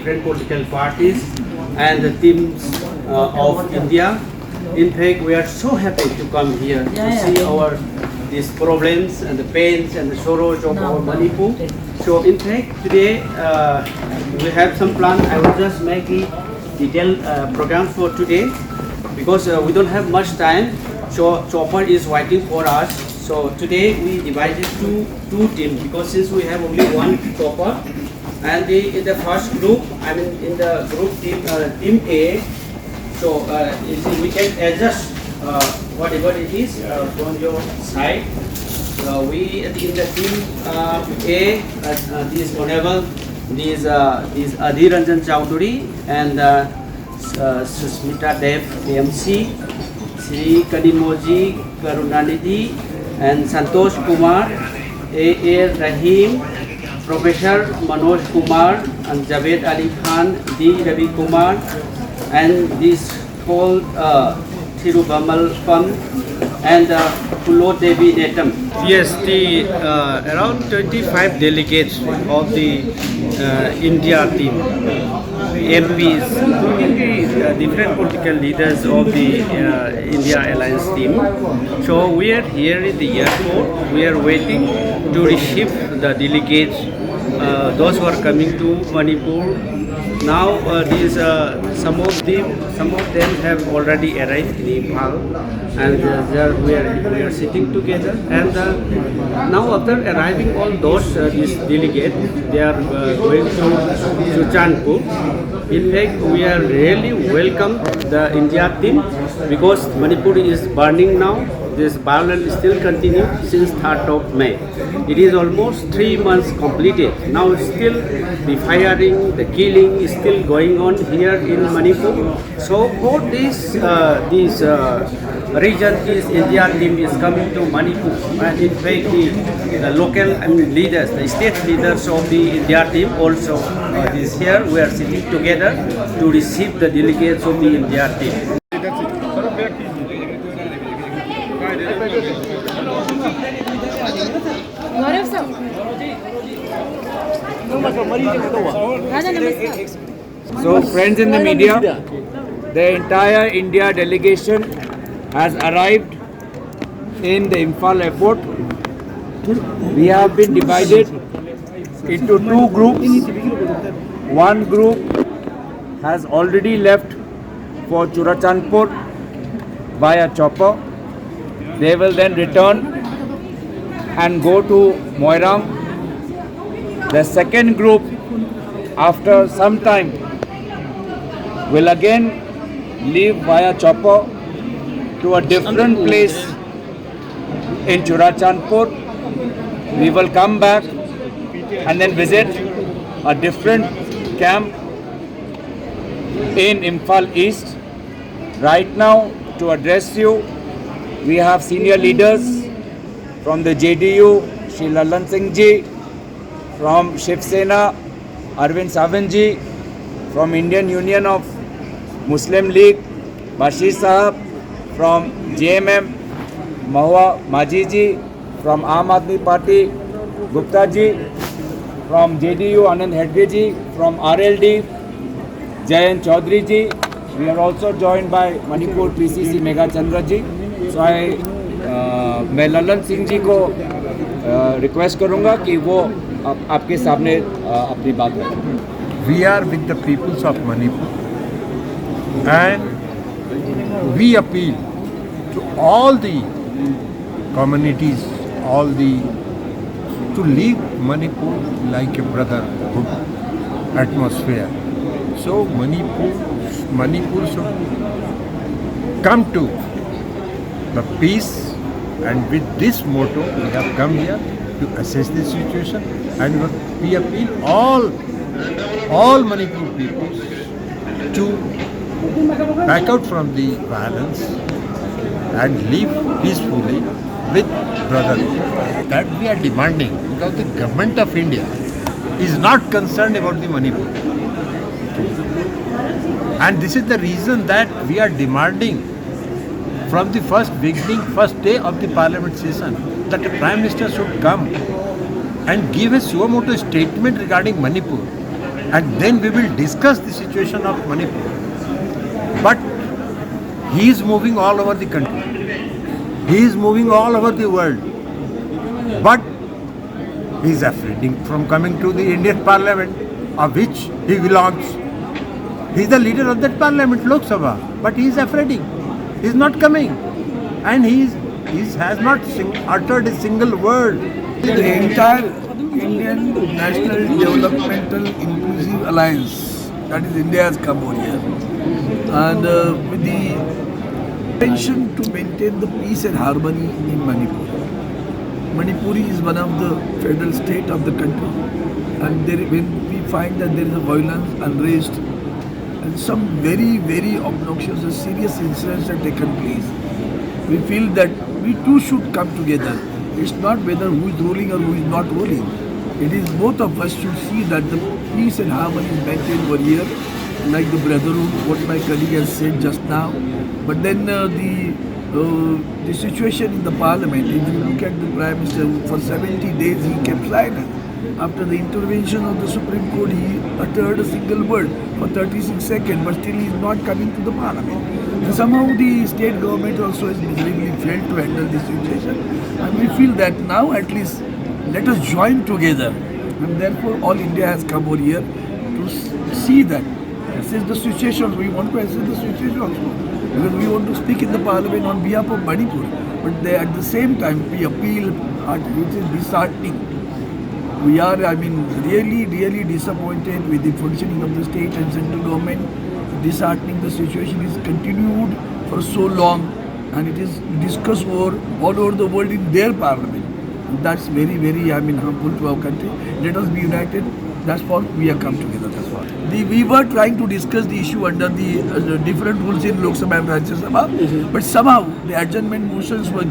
different political parties and the teams of India. In fact, we are so happy to come here to see our these problems and the pains and the sorrows of our Manipur. So in fact, today we have some plan. I will just make a detailed program for today because we don't have much time. So Chopper is waiting for us. So today we divided two teams because since we have only one Chopper, and in the first group, I mean in the group team A. So we can adjust whatever it is from your side. We in the team A, this honorable, these Adhir Ranjan Chowdhury and Susmita Dev AMC, Sri Kanimoji Karunanidhi and Santosh Kumar, A. Rahim, Professor Manoj Kumar and Javed Ali Khan, D. Ravi Kumar, and this whole Thirubamal Fund and Pulo Devi Netam. Yes, the around 25 delegates of the India team, MPs, including the different political leaders of the India Alliance team. So we are here in the airport. We are waiting to receive the delegates, those who are coming to Manipur. Now some of them have already arrived in Nepal, and we are sitting together. And now after arriving all those these delegates, they are going to Suchanpur. In fact, we are really welcome the India team because Manipur is burning now. This violence still continues since 3rd of May. It is almost 3 months completed. Now still the firing, the killing is still going on here in Manipur. So for this region, this India team is coming to Manipur. And in fact, the local leaders, the state leaders of the India team also is here. We are sitting together to receive the delegates of the India team. So friends in the media, the entire India delegation has arrived in the Imphal airport. We have been divided into two groups. One group has already left for Churachandpur via chopper. They will then return and go to Moirang. The second group, after some time, will again leave via chopper to a different place in Churachandpur. We will come back and then visit a different camp in Imphal East. Right now, to address you, we have senior leaders from the JDU, Shri Lalan Singh Ji, from Shiv Sena, Arvind Savant Ji, from Indian Union of Muslim League, Bashir Sahab, from JMM, Mahua Maji Ji, from Aam Aadmi Party, Gupta Ji, from JDU, Anand Hedge Ji, from RLD, Jayant Chaudhary Ji. We are also joined by Manipur PCC Megha Chandra Ji. So मैं ललन सिंह जी को request करूंगा कि वो आपके सामने अपनी बात रखें. We are with the peoples of Manipur and we appeal to all the communities, to leave Manipur like a brotherhood atmosphere. So Manipur should come to the peace, and with this motto we have come here to assess the situation, and we appeal all Manipur peoples to back out from the violence and live peacefully with brotherhood. That we are demanding because the government of India is not concerned about the Manipur. And this is the reason that we are demanding from the first day of the parliament session that the Prime Minister should come and give a suo motu statement regarding Manipur and then we will discuss the situation of Manipur. But he is moving all over the country. He is moving all over the world. But he is afraid from coming to the Indian Parliament, of which he belongs. He is the leader of that Parliament, Lok Sabha. But he is afraid. He is not coming. And he has not uttered a single word. The entire Indian National Developmental Inclusive Alliance, that is India, has come over here. And with the intention to maintain the peace and harmony in Manipur. Manipuri is one of the federal state of the country, and when we find that there is a violence, unrest, and some very, very obnoxious and serious incidents have taken place, we feel that we too should come together. It's not whether who is ruling or who is not ruling. It is both of us should see that the peace and harmony is maintained over here, like the brotherhood, what my colleague has said just now. But then the situation in the parliament, if you look at the Prime Minister, for 70 days he kept silent. After the intervention of the Supreme Court, he uttered a single word for 36 seconds, but still he is not coming to the parliament. And somehow the state government also has miserably failed to handle this situation. And we feel that now at least let us join together. And therefore all India has come over here to see that. Assess the situation. We want to assess the situation also. Because we want to speak in the parliament on behalf of Manipur. But at the same time, we appeal, it is disheartening. We are, really disappointed with the functioning of the state and central government. Disheartening, the situation is continued for so long, and it is discussed all over the world in their parliament. That's very, very, harmful to our country. Let us be united. That's what we have come together. That's what. We were trying to discuss the issue under the different rules in Lok Sabha and Rajya Sabha, but somehow the adjournment motions were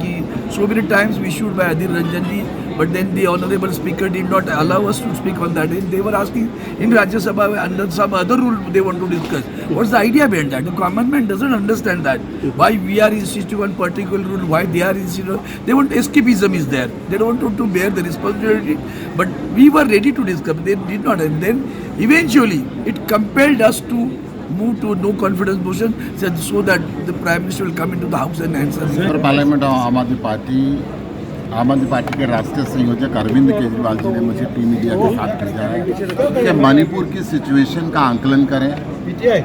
so many times issued by Adil Ranjanji, but then the Honorable Speaker did not allow us to speak on that. They were asking in Rajya Sabha under some other rule they want to discuss. What's the idea behind that? The common man doesn't understand that. Why we are insisting on particular rule, why they are insisting. They want escapism is there. They don't want to bear the responsibility. But we were ready to discuss. They did not. And then eventually it compelled us to move to no confidence motion so that the Prime Minister will come into the House and answer. Parliament आम आदमी party के राष्ट्रीय संयोजक अरविंद केजरीवाल जी ने मुझे team media के साथ भेजा है कि मणिपुर की सिचुएशन का आंकलन करें।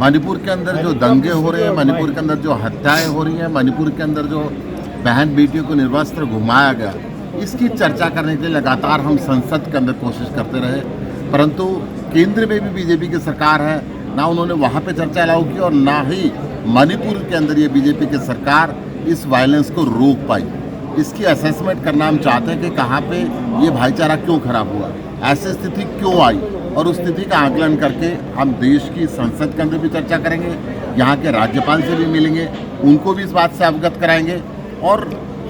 मणिपुर के अंदर जो दंगे हो रहे हैं, मणिपुर के अंदर जो हत्याएं हो रही हैं, मणिपुर के अंदर जो बहन बेटियों को निर्वस्त्र घुमाया गया, इसकी चर्चा करने के लिए लगातार हम संसद के अंदर कोशिश करते रहे, परंतु केंद्र में भी बीजेपी की सरकार है, ना उन्होंने वहाँ पे चर्चा अलाउ की और ना ही मणिपुर के अंदर ये बीजेपी की सरकार इस वायलेंस को रोक पाई। इसकी असेसमेंट करना हम चाहते हैं कि कहाँ पे ये भाईचारा क्यों खराब हुआ, ऐसी स्थिति क्यों आई, और उस स्थिति का आकलन करके हम देश की संसद के अंदर भी चर्चा करेंगे, यहाँ के राज्यपाल से भी मिलेंगे, उनको भी इस बात से अवगत कराएंगे, और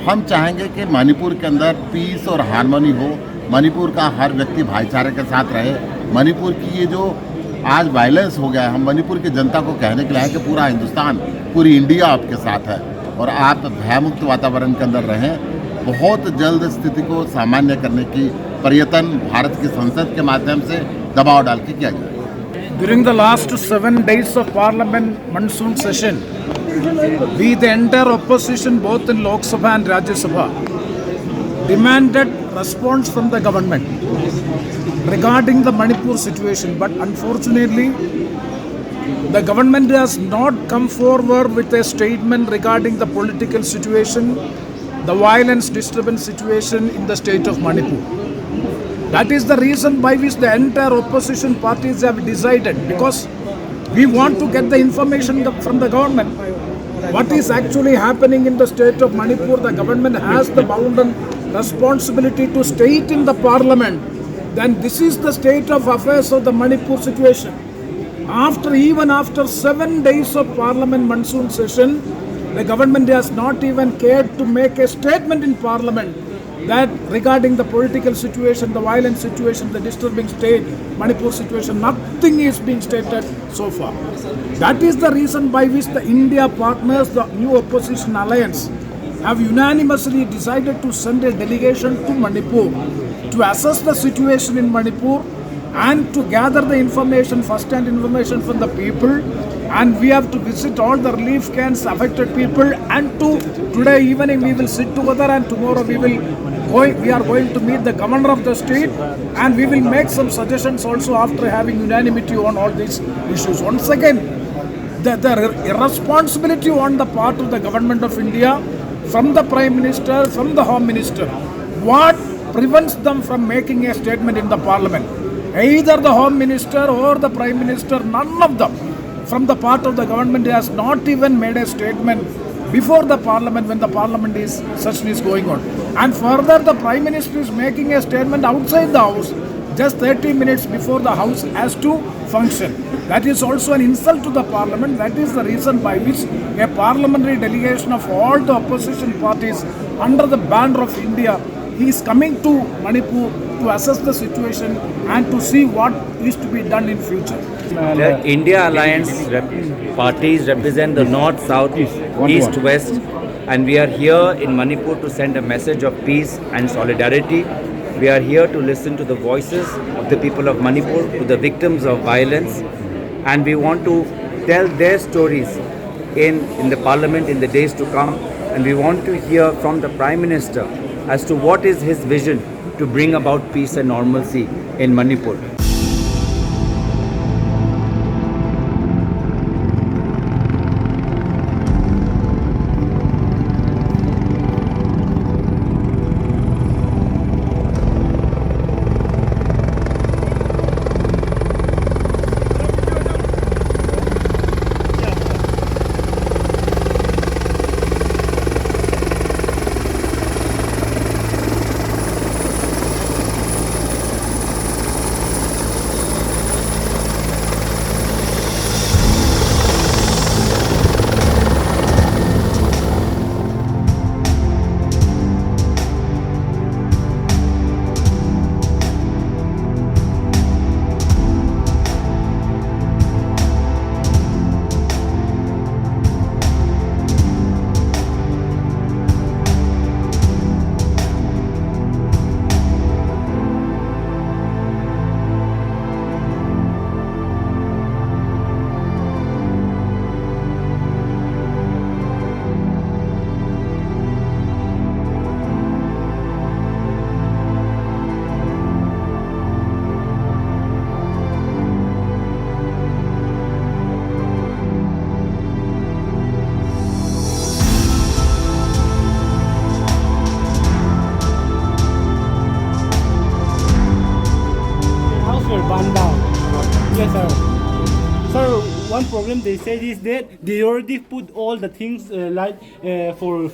हम चाहेंगे कि मणिपुर के अंदर पीस और हार्मनी हो, मणिपुर का हर व्यक्ति भाईचारे के साथ रहे। मणिपुर की ये जो आज वायलेंस हो गया है, हम मणिपुर की जनता को कहने के लिए हैं कि पूरा हिंदुस्तान, पूरी इंडिया आपके साथ है और आप भयमुक्त वातावरण के अंदर रहें। बहुत जल्द स्थिति को सामान्य करने की प्रयत्न भारत की संसद के माध्यम से दबाव डाल के किया जाए। During the last 7 days of Parliament monsoon session, we, the entire opposition, both in Lok Sabha and Rajya Sabha, demanded response from the government regarding the Manipur situation. But unfortunately, the government has not come forward with a statement regarding the political situation, the violence disturbance situation in the state of Manipur. That is the reason by which the entire opposition parties have decided, because we want to get the information from the government. What is actually happening in the state of Manipur? The government has the bounden responsibility to state in the parliament. Then this is the state of affairs of the Manipur situation. Even after 7 days of parliament monsoon session, the government has not even cared to make a statement in parliament that regarding the political situation, the violent situation, the disturbing state, Manipur situation, nothing is being stated so far. That is the reason by which the India partners, the new opposition alliance, have unanimously decided to send a delegation to Manipur to assess the situation in Manipur and to gather the information, first-hand information from the people, and we have to visit all the relief camps, affected people, and today evening we will sit together, and tomorrow we are going to meet the governor of the state, and we will make some suggestions also after having unanimity on all these issues. Once again, the irresponsibility on the part of the government of India, from the Prime Minister, from the Home Minister, what prevents them from making a statement in the Parliament? Either the Home Minister or the Prime Minister, none of them from the part of the government has not even made a statement before the Parliament when the Parliament session is going on. And further, the Prime Minister is making a statement outside the House just 30 minutes before the House has to function. That is also an insult to the Parliament. That is the reason by which a parliamentary delegation of all the opposition parties under the banner of India is coming to Manipur to assess the situation and to see what is to be done in future. The India Alliance parties represent the North, South, East, West, and we are here in Manipur to send a message of peace and solidarity. We are here to listen to the voices of the people of Manipur, to the victims of violence, and we want to tell their stories in the Parliament in the days to come, and we want to hear from the Prime Minister as to what is his vision to bring about peace and normalcy in Manipur. Yes, sir. Sir, one problem they said is that they already put all the things for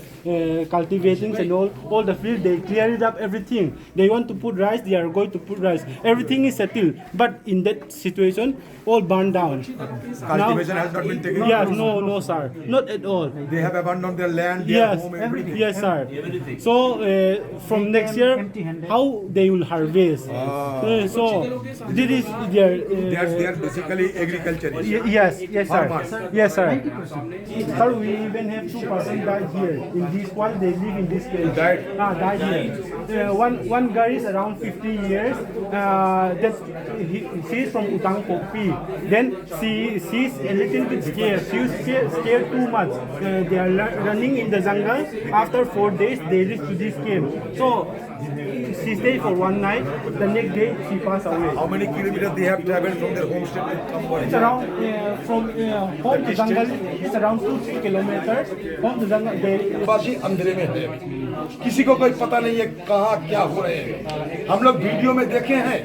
cultivating and all the field. They cleared up everything. They want to put rice. They are going to put rice. Everything is settled. But in that situation, all burned down. Cultivation has not been taken. Yes, no, sir, not at all. They have abandoned their land, their Yes, home, everything. yes, sir. So from next year, how they will harvest? So this is their. They are basically agriculturists. Yes, sir. Farmers. Yes, sir. Sir, we even have 2 persons died here in this while they live in this place. Died here. One guy is around 50 years. She's from Utang Kopi. Then she's a little bit scared. She's scared too much. They are running in the jungle. After 4 days, they reach to this camp. So she stayed for 1 night. The next day, she passed away. How many kilometers they have traveled from their homestead to come over It's here? around from home to jungle. It's around 2-3 kilometers. Home to jungle. बाजी अंधेरे में है, किसी को कोई पता नहीं है कहाँ क्या हो रहे हैं। हम लोग वीडियो में देखे हैं,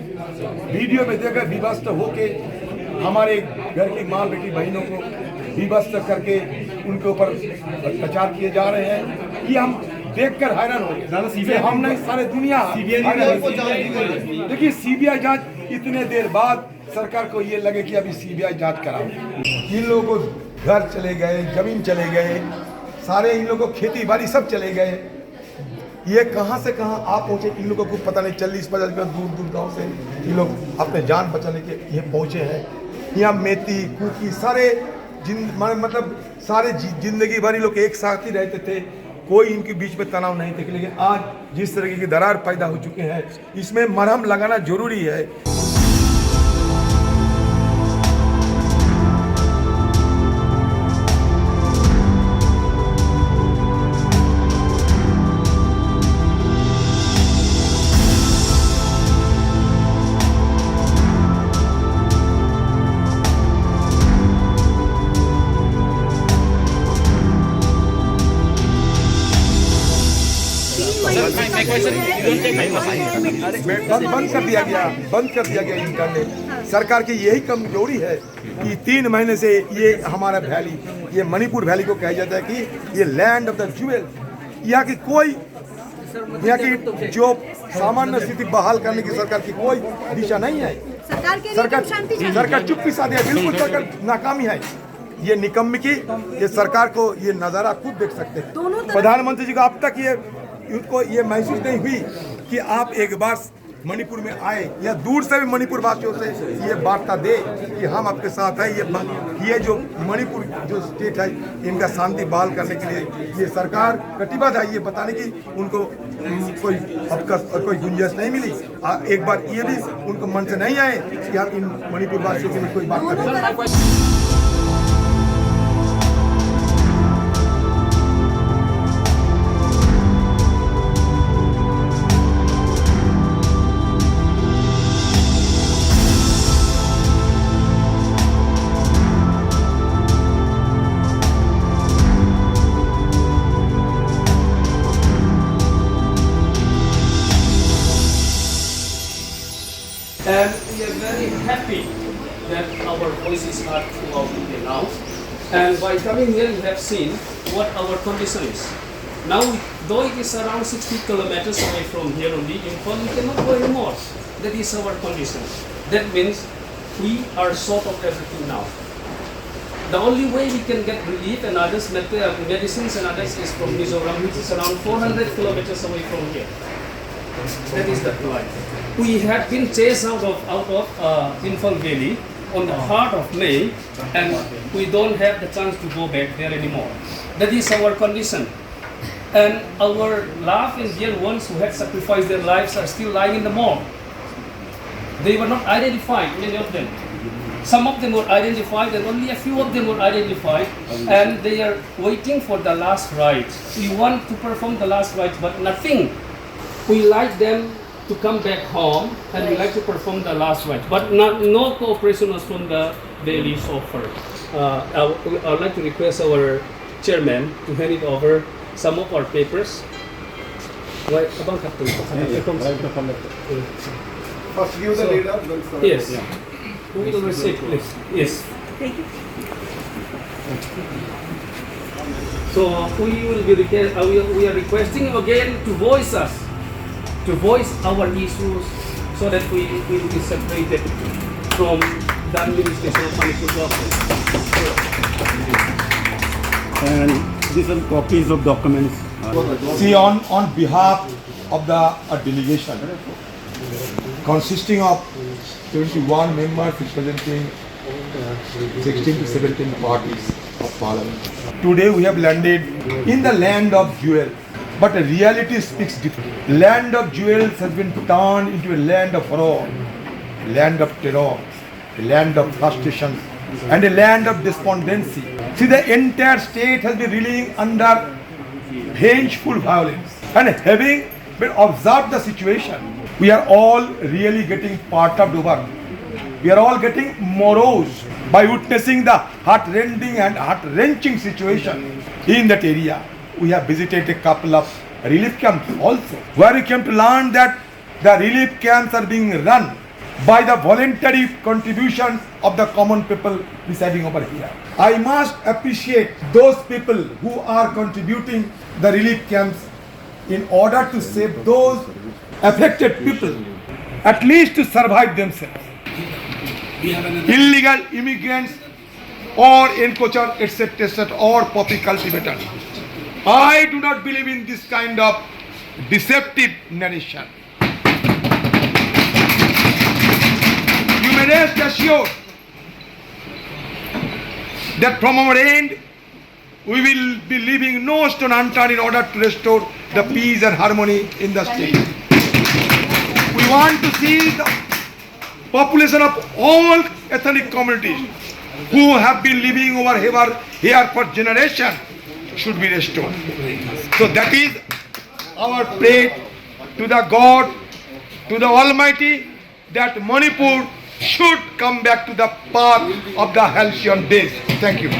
वीडियो में देखकर विवस्त होके हमारे घर की माँ बेटी बहनों को विवस्त करके उनके ऊपर अत्याचार किए जा रहे हैं। ये हम देखकर हैरान हो गए। हम नहीं, सारे दुनिया। देखिए सीबीआई जांच इतने देर बाद सरकार को ये लगे कि अभी सीबीआई जांच कराओ। इन लोगों को घर चले गए, जमीन चले गए, सारे इन लोगों को खेती बाड़ी सब चले गए। ये कहाँ से कहाँ आप पहुँचे, इन लोगों को पता नहीं। 40-50 किलोमीटर दूर गांव से ये लोग अपने जान बचाने के ये पहुँचे हैं। यहाँ मेथी कुकी सारे मतलब सारे जिंदगी भर ये लोग एक साथ ही रहते थे, कोई इनके बीच में तनाव नहीं थे। लेकिन आज जिस तरह की दरार पैदा हो चुके हैं, इसमें मरहम लगाना जरूरी है। बंद कर दिया गया इंटरनेट। सरकार की यही कमजोरी है कि 3 महीने से ये हमारा वैली, ये मणिपुर वैली को कहा जाता है कि ये लैंड ऑफ द ज्वेल। यहाँ की जो सामान्य स्थिति बहाल करने की सरकार की कोई दिशा नहीं है। सरकार चुप्पी साधे है, बिल्कुल सरकार नाकामी है। ये निकम्मी की ये सरकार को ये नज़ारा खुद देख सकते हैं। प्रधानमंत्री जी को अब तक ये महसूस नहीं हुई कि आप एक बार मणिपुर में आए या दूर से भी मणिपुर वासियों से ये वार्ता दे कि हम आपके साथ हैं। ये जो मणिपुर जो स्टेट है इनका शांति बहाल करने के लिए ये सरकार कटिबद्ध है। ये बताने की उनको कोई गुंजाइश नहीं मिली। एक बार ये भी उनको मन से नहीं आए कि हम इन मणिपुर वासियों के लिए कोई बात करें। And we are very happy that our voices are throughout India now. And by coming here, you have seen what our condition is. Now, though it is around 60 kilometers away from here only, in fact, we cannot go anymore. That is our condition. That means we are short of everything now. The only way we can get relief and others, medicines and others, is from Mizoram, which is around 400 kilometers away from here. That is the plan. We have been chased out of Imphal Valley on the heart of May, and we don't have the chance to go back there anymore. That is our condition. And our loved and dear ones who had sacrificed their lives are still lying in the morgue. They were not identified, many of them. Some of them were identified, and only a few of them were identified, and they are waiting for the last rites. We want to perform the last rites, but nothing. We like them to come back home, and we like to perform the last rites, but no cooperation was from the Bailey's offer. I would like to request our chairman to hand it over some of our papers. Right, abang Captain. First give the leader, then yes. Who will receive, please? Yes. Thank you. So we are requesting again to voice our issues so that we will be separated from the administration of Manipur government. And these are copies of documents. See, on behalf of the delegation consisting of 21 members representing 16 to 17 parties of parliament. Today we have landed in the land of jewel, but reality speaks different. Land of jewels has been turned into a land of fraud, land of terror, a land of frustration, and a land of despondency. See, the entire state has been reeling under vengeful violence, and having been observed the situation, we are all really getting perturbed over. We are all getting morose by witnessing the heart-rending and heart-wrenching situation in that area. We have visited a couple of relief camps also, where we came to learn that the relief camps are being run by the voluntary contributions of the common people residing over here. I must appreciate those people who are contributing the relief camps in order to save those affected people, at least to survive themselves. Illegal immigrants or encroachers, etc., or poppy cultivators. I do not believe in this kind of deceptive narration. You may rest assured that from our end, we will be leaving no stone unturned in order to restore the peace and harmony in the state. We want to see the population of all ethnic communities who have been living over here for generations should be restored. So that is our prayer to the God, to the Almighty, that Manipur should come back to the path of the halcyon days. Thank you.